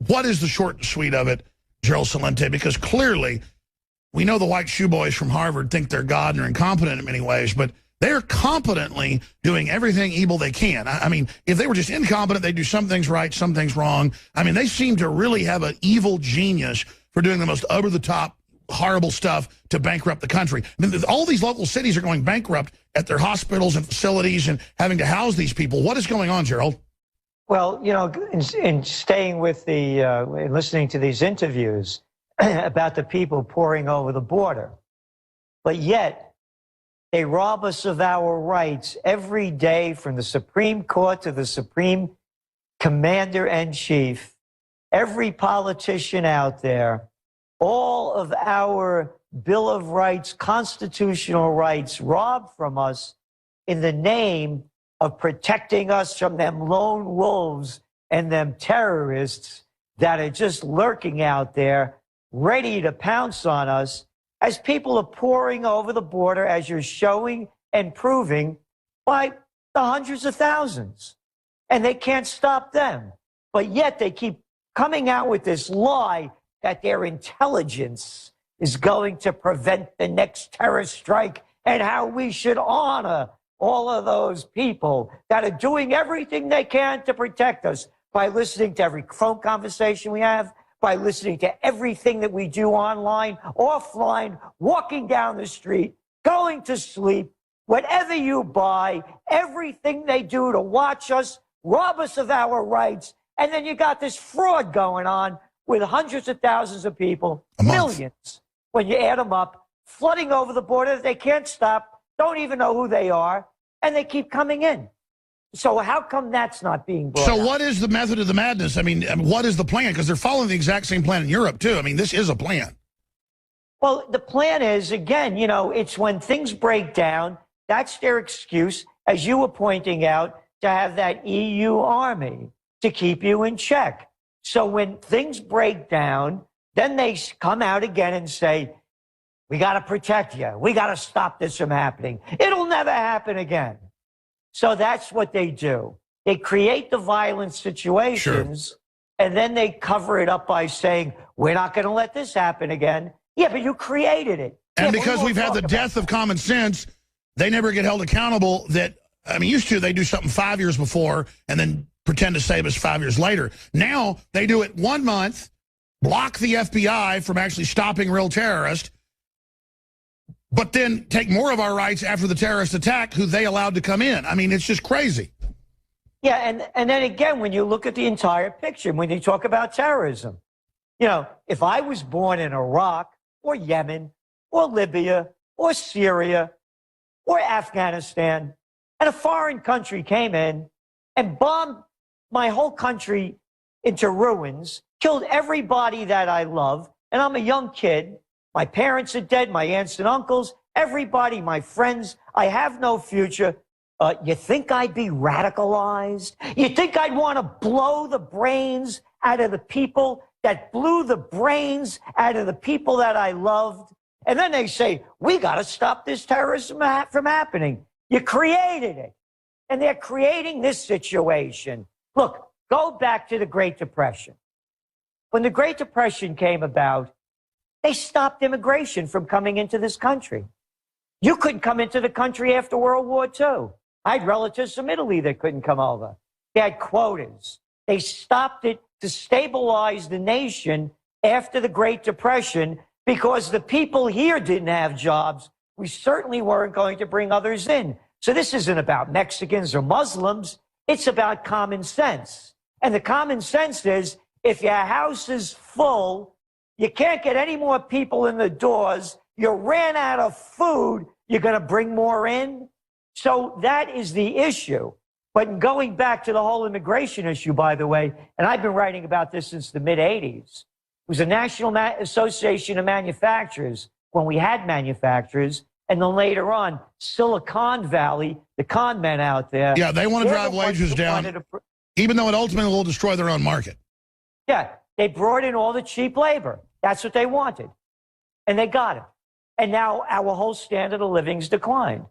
what is the short and sweet of it, Gerald Celente? Because clearly, we know the white shoe boys from Harvard think they're God and are incompetent in many ways, but they're competently doing everything evil they can. I mean, if they were just incompetent, they'd do some things right, some things wrong. I mean, they seem to really have an evil genius for doing the most over-the-top, horrible stuff to bankrupt the country. I mean, all these local cities are going bankrupt at their hospitals and facilities and having to house these people. What is going on, Gerald? Well, you know, in staying with in listening to these interviews about the people pouring over the border, but yet they rob us of our rights every day, from the Supreme Court to the Supreme Commander-in-Chief, every politician out there, all of our Bill of Rights, constitutional rights, robbed from us in the name of protecting us from them lone wolves and them terrorists that are just lurking out there, ready to pounce on us as people are pouring over the border, as you're showing and proving, by the hundreds of thousands. And they can't stop them. But yet they keep coming out with this lie that their intelligence is going to prevent the next terrorist strike, and how we should honor all of those people that are doing everything they can to protect us by listening to every phone conversation we have, by listening to everything that we do online, offline, walking down the street, going to sleep, whatever you buy, everything they do to watch us, rob us of our rights. And then you got this fraud going on with hundreds of thousands of people, millions, when you add them up, flooding over the border. They can't stop, don't even know who they are, and they keep coming in. So how come that's not being brought up? What is the method of the madness? I mean, what is the plan? Because they're following the exact same plan in Europe, too. I mean, this is a plan. Well, the plan is, again, you know, it's when things break down, that's their excuse, as you were pointing out, to have that EU army to keep you in check. So when things break down, then they come out again and say, we got to protect you. We got to stop this from happening. It'll never happen again. So that's what they do. They create the violent situations, and then they cover it up by saying, we're not going to let this happen again. Yeah, but you created it. And because we've had the death of common sense, they never get held accountable. That, I mean, used to, they do something 5 years before and then pretend to save us 5 years later. Now they do it 1 month, block the FBI from actually stopping real terrorists, but then take more of our rights after the terrorist attack, who they allowed to come in. I mean, it's just crazy. Yeah, and then again, when you look at the entire picture, when you talk about terrorism, you know, if I was born in Iraq or Yemen or Libya or Syria or Afghanistan, and a foreign country came in and bombed my whole country into ruins, killed everybody that I love, and I'm a young kid, my parents are dead, my aunts and uncles, everybody, my friends, I have no future. You think I'd be radicalized? You think I'd want to blow the brains out of the people that blew the brains out of the people that I loved? And then they say, we got to stop this terrorism from happening. You created it. And they're creating this situation. Look, go back to the Great Depression. When the Great Depression came about, they stopped immigration from coming into this country. You couldn't come into the country after World War II. I had relatives from Italy that couldn't come over. They had quotas. They stopped it to stabilize the nation after the Great Depression because the people here didn't have jobs. We certainly weren't going to bring others in. So this isn't about Mexicans or Muslims. It's about common sense. And the common sense is, if your house is full, you can't get any more people in the doors, you ran out of food, you're going to bring more in? So that is the issue. But going back to the whole immigration issue, by the way, and I've been writing about this since the mid-'80s, it was the National Association of Manufacturers, when we had manufacturers, and then later on, Silicon Valley, the con men out there. Yeah, they want to drive wages down, even though it ultimately will destroy their own market. Yeah, they brought in all the cheap labor. That's what they wanted. And they got it. And now our whole standard of living's declined.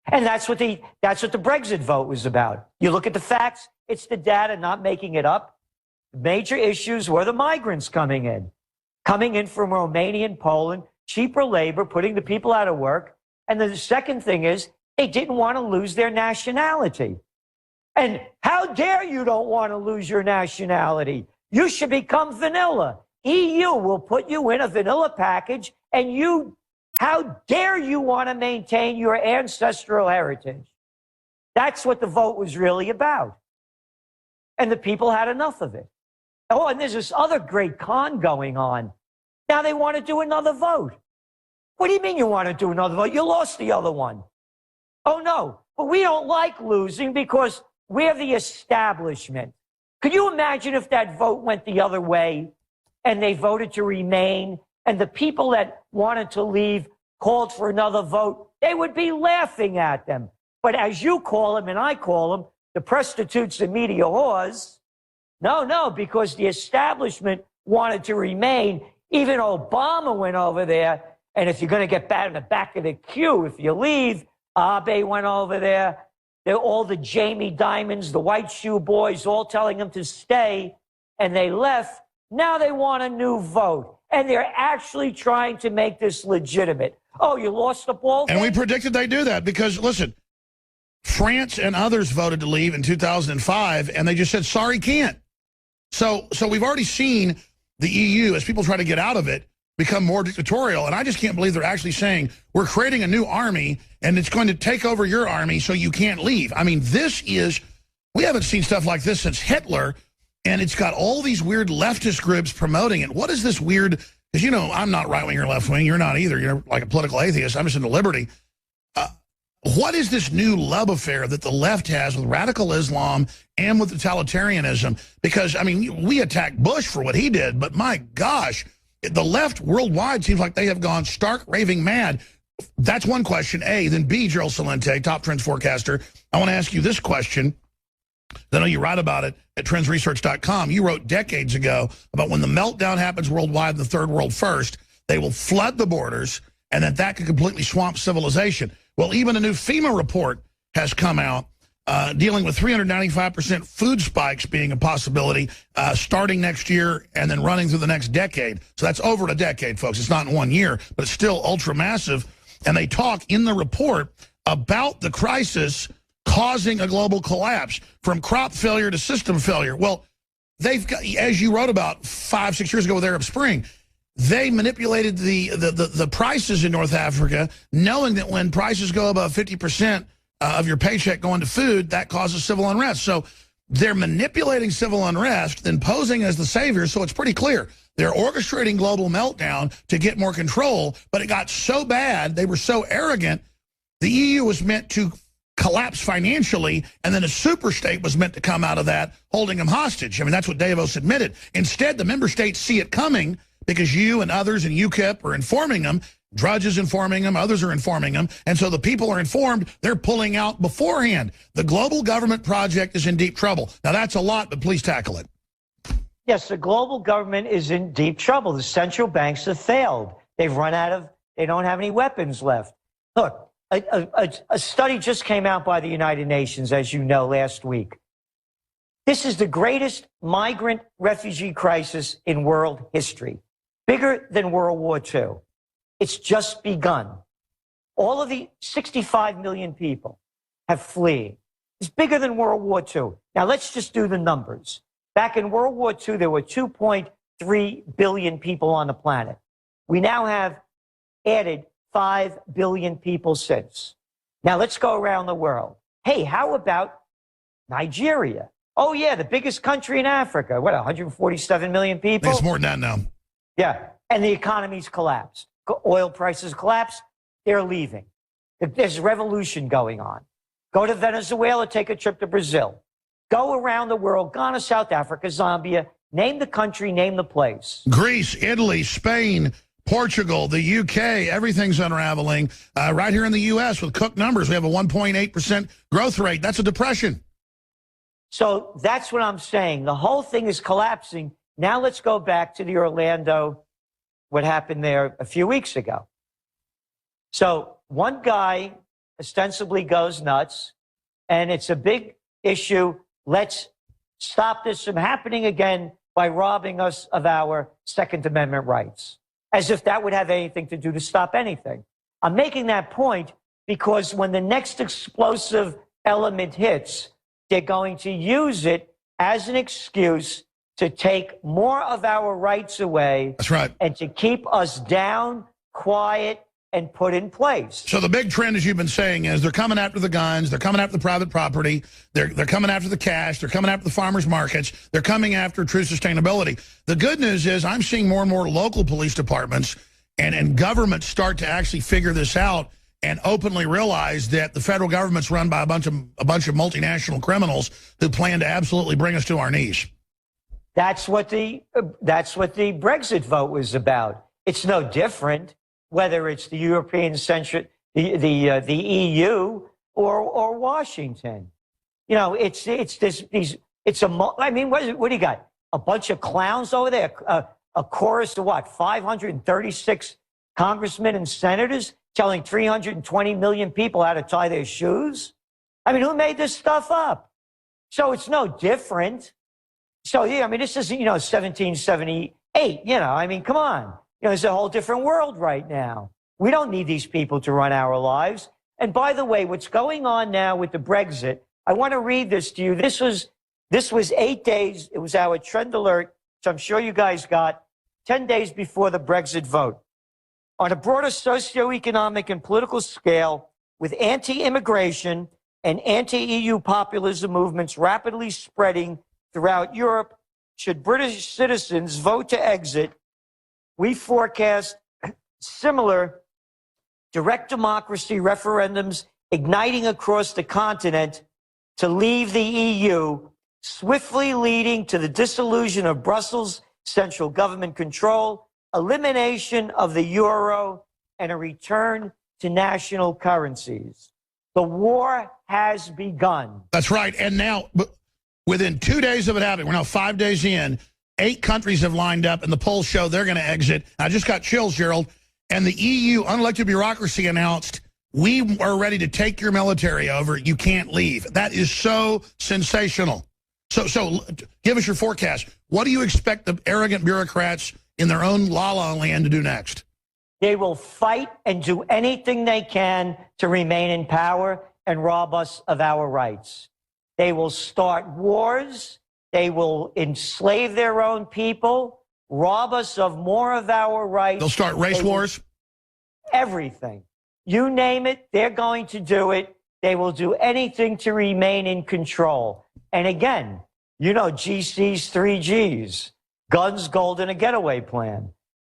And that's what the Brexit vote was about. You look at the facts, it's the data, not making it up. major issues were the migrants coming in from Romania and Poland, cheaper labor, putting the people out of work. And then the second thing is they didn't want to lose their nationality. And how dare you don't want to lose your nationality? You should become vanilla. EU will put you in a vanilla package, and how dare you want to maintain your ancestral heritage? That's what the vote was really about. And the people had enough of it. Oh, and there's this other great con going on. Now they want to do another vote. What do you mean you want to do another vote? You lost the other one. Oh, no, but we don't like losing because we're the establishment. Could you imagine if that vote went the other way and they voted to remain and the people that wanted to leave called for another vote? They would be laughing at them. But as you call them and I call them, the prostitutes and media whores, no, because the establishment wanted to remain. Even Obama went over there. And if you're going to get bad in the back of the queue, if you leave, Abe went over there. They're all the Jamie Dimons, the white shoe boys, all telling them to stay. And they left. Now they want a new vote. And they're actually trying to make this legitimate. Oh, you lost the ball? And we predicted they'd do that because, listen, France and others voted to leave in 2005, and they just said, sorry, can't. So we've already seen the EU, as people try to get out of it, become more dictatorial. And I just can't believe they're actually saying, we're creating a new army, and it's going to take over your army so you can't leave. I mean, we haven't seen stuff like this since Hitler, and it's got all these weird leftist groups promoting it. What is this weird, because, you know, I'm not right-wing or left-wing. You're not either. You're like a political atheist. I'm just into liberty. What is this new love affair that the left has with radical Islam and with totalitarianism? Because, I mean, we attacked Bush for what he did, but my gosh, the left worldwide seems like they have gone stark raving mad. That's one question, A. Then B, Gerald Celente, top trends forecaster. I want to ask you this question. I know you write about it at trendsresearch.com. You wrote decades ago about when the meltdown happens worldwide in the third world first, they will flood the borders, and that could completely swamp civilization. Well, even a new FEMA report has come out dealing with 395% food spikes being a possibility starting next year and then running through the next decade. So that's over a decade, folks. It's not in 1 year, but it's still ultra massive. And they talk in the report about the crisis causing a global collapse from crop failure to system failure. Well, they've got, as you wrote about 5-6 years ago with Arab Spring, they manipulated the prices in North Africa, knowing that when prices go above 50% of your paycheck going to food, that causes civil unrest. So they're manipulating civil unrest, then posing as the savior, so it's pretty clear. They're orchestrating global meltdown to get more control, but it got so bad, they were so arrogant, the EU was meant to collapse financially, and then a super state was meant to come out of that, holding them hostage. I mean, that's what Davos admitted. Instead, the member states see it coming, because you and others in UKIP are informing them, Drudge is informing them, others are informing them, and so the people are informed, they're pulling out beforehand. The global government project is in deep trouble. Now, that's a lot, but please tackle it. Yes, the global government is in deep trouble. The central banks have failed. They don't have any weapons left. Look, a study just came out by the United Nations, as you know, last week. This is the greatest migrant refugee crisis in world history. Bigger than World War II. It's just begun. All of the 65 million people have fled. It's bigger than World War II. Now, let's just do the numbers. Back in World War II, there were 2.3 billion people on the planet. We now have added 5 billion people since. Now, let's go around the world. Hey, how about Nigeria? Oh, yeah, the biggest country in Africa. What, 147 million people? It's more than that now. Yeah, and the economy's collapsed. Oil prices collapsed. They're leaving. There's a revolution going on. Go to Venezuela, take a trip to Brazil. Go around the world, Ghana, South Africa, Zambia. Name the country, name the place. Greece, Italy, Spain, Portugal, the UK, everything's unraveling. Right here in the U.S. with Cook numbers, we have a 1.8% growth rate. That's a depression. So that's what I'm saying. The whole thing is collapsing. Now let's go back to the Orlando, what happened there a few weeks ago. So one guy ostensibly goes nuts, and it's a big issue. Let's stop this from happening again by robbing us of our Second Amendment rights, as if that would have anything to do to stop anything. I'm making that point because when the next explosive element hits, they're going to use it as an excuse to take more of our rights away. That's right. And to keep us down, quiet, and put in place. So the big trend, as you've been saying, is they're coming after the guns, they're coming after the private property, they're coming after the cash, they're coming after the farmers markets, they're coming after true sustainability. The good news is I'm seeing more and more local police departments and governments start to actually figure this out and openly realize that the federal government's run by a bunch of multinational criminals who plan to absolutely bring us to our knees. That's what the Brexit vote was about. It's no different whether it's the European-centric, the EU or Washington. You know, I mean, what do you got? A bunch of clowns over there, a chorus of what? 536 congressmen and senators telling 320 million people how to tie their shoes? I mean, who made this stuff up? So it's no different. So, yeah, I mean, this is, 1778, I mean, come on. It's a whole different world right now. We don't need these people to run our lives. And by the way, what's going on now with the Brexit, I want to read this to you. This was 8 days. It was our trend alert, which I'm sure you guys got 10 days before the Brexit vote. On a broader socioeconomic and political scale, with anti-immigration and anti-EU populism movements rapidly spreading throughout Europe, should British citizens vote to exit, we forecast similar direct democracy referendums igniting across the continent to leave the EU, swiftly leading to the dissolution of Brussels' central government control, elimination of the euro, and a return to national currencies. The war has begun. That's right. And now, within 2 days of it happening, we're now 5 days in, 8 countries have lined up, and the polls show they're going to exit. I just got chills, Gerald. And the EU unelected bureaucracy announced, we are ready to take your military over. You can't leave. That is so sensational. So give us your forecast. What do you expect the arrogant bureaucrats in their own la-la land to do next? They will fight and do anything they can to remain in power and rob us of our rights. They will start wars. They will enslave their own people, rob us of more of our rights. They'll start race wars? Everything. You name it, they're going to do it. They will do anything to remain in control. And again, GC's 3Gs, guns, gold, and a getaway plan.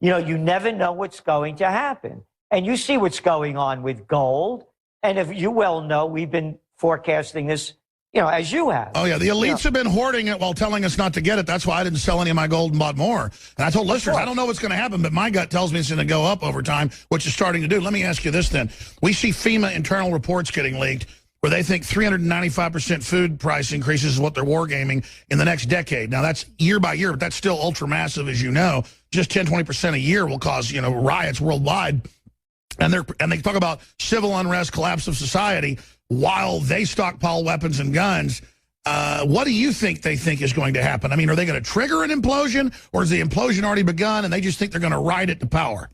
You never know what's going to happen. And you see what's going on with gold. And if you well know, we've been forecasting this, as you have. Oh, yeah. The elites have been hoarding it while telling us not to get it. That's why I didn't sell any of my gold and bought more. And I told listeners, I don't know what's going to happen, but my gut tells me it's going to go up over time, which is starting to do. Let me ask you this then. We see FEMA internal reports getting leaked where they think 395% food price increases is what they're wargaming in the next decade. Now, that's year by year, but that's still ultra-massive, as you know. Just 10, 20% a year will cause, riots worldwide. And they talk about civil unrest, collapse of society, while they stockpile weapons and guns. What do you think they think is going to happen? I mean, are they going to trigger an implosion, or has the implosion already begun and they just think they're going to ride it to power?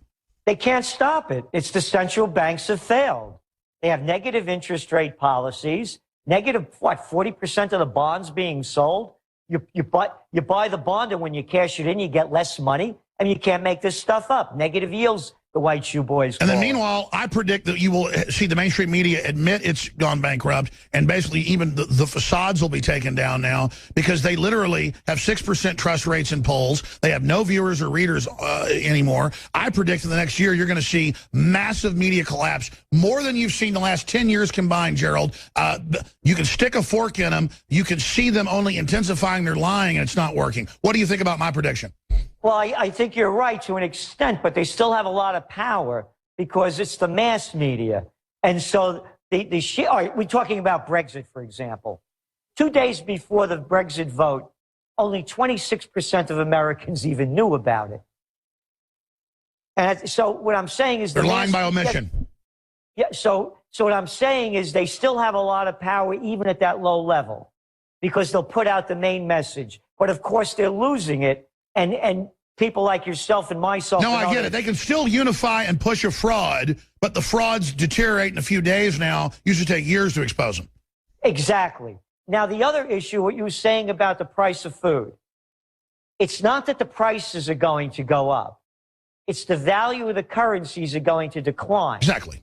They can't stop it. It's the central banks have failed. They have negative interest rate policies, negative, 40% of the bonds being sold? You buy the bond, and when you cash it in, you get less money, and you can't make this stuff up. Negative yields, the white shoe boys And then meanwhile, I predict that you will see the mainstream media admit it's gone bankrupt, and basically even the facades will be taken down now because they literally have 6% trust rates in polls. They have no viewers or readers anymore. I predict in the next year you're going to see massive media collapse, more than you've seen the last 10 years combined, Gerald. You can stick a fork in them. You can see them only intensifying their lying, and it's not working. What do you think about my prediction? Well, I think you're right to an extent, but they still have a lot of power because it's the mass media. And so we're talking about Brexit, for example. 2 days before the Brexit vote, only 26% of Americans even knew about it. And so what I'm saying is... They're lying by omission. Yeah, so what I'm saying is they still have a lot of power even at that low level because they'll put out the main message. But of course, they're losing it. And people like yourself and myself. No, I get it. They can still unify and push a fraud, but the frauds deteriorate in a few days now. Usually take years to expose them. Exactly. Now, the other issue, what you were saying about the price of food, it's not that the prices are going to go up. It's the value of the currencies are going to decline. Exactly.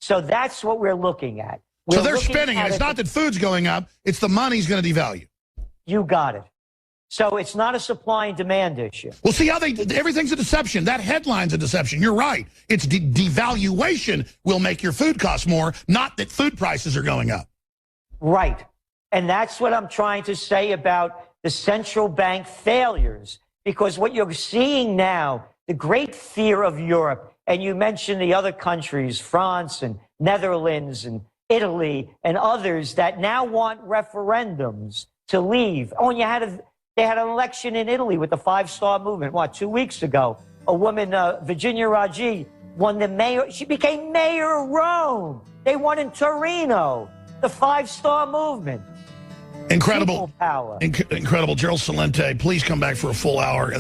So that's what we're looking at. So they're spinning it. It's not that food's going up. It's the money's going to devalue. You got it. So it's not a supply and demand issue. Well, see how everything's a deception. That headline's a deception. You're right. It's devaluation will make your food cost more, not that food prices are going up. Right. And that's what I'm trying to say about the central bank failures. Because what you're seeing now, the great fear of Europe, and you mentioned the other countries, France and Netherlands and Italy and others that now want referendums to leave. Oh, and they had an election in Italy with the Five-Star Movement, 2 weeks ago? A woman, Virginia Raggi, won the mayor. She became mayor of Rome. They won in Torino. The Five-Star Movement. Incredible. People power. Incredible. Gerald Celente, please come back for a full hour.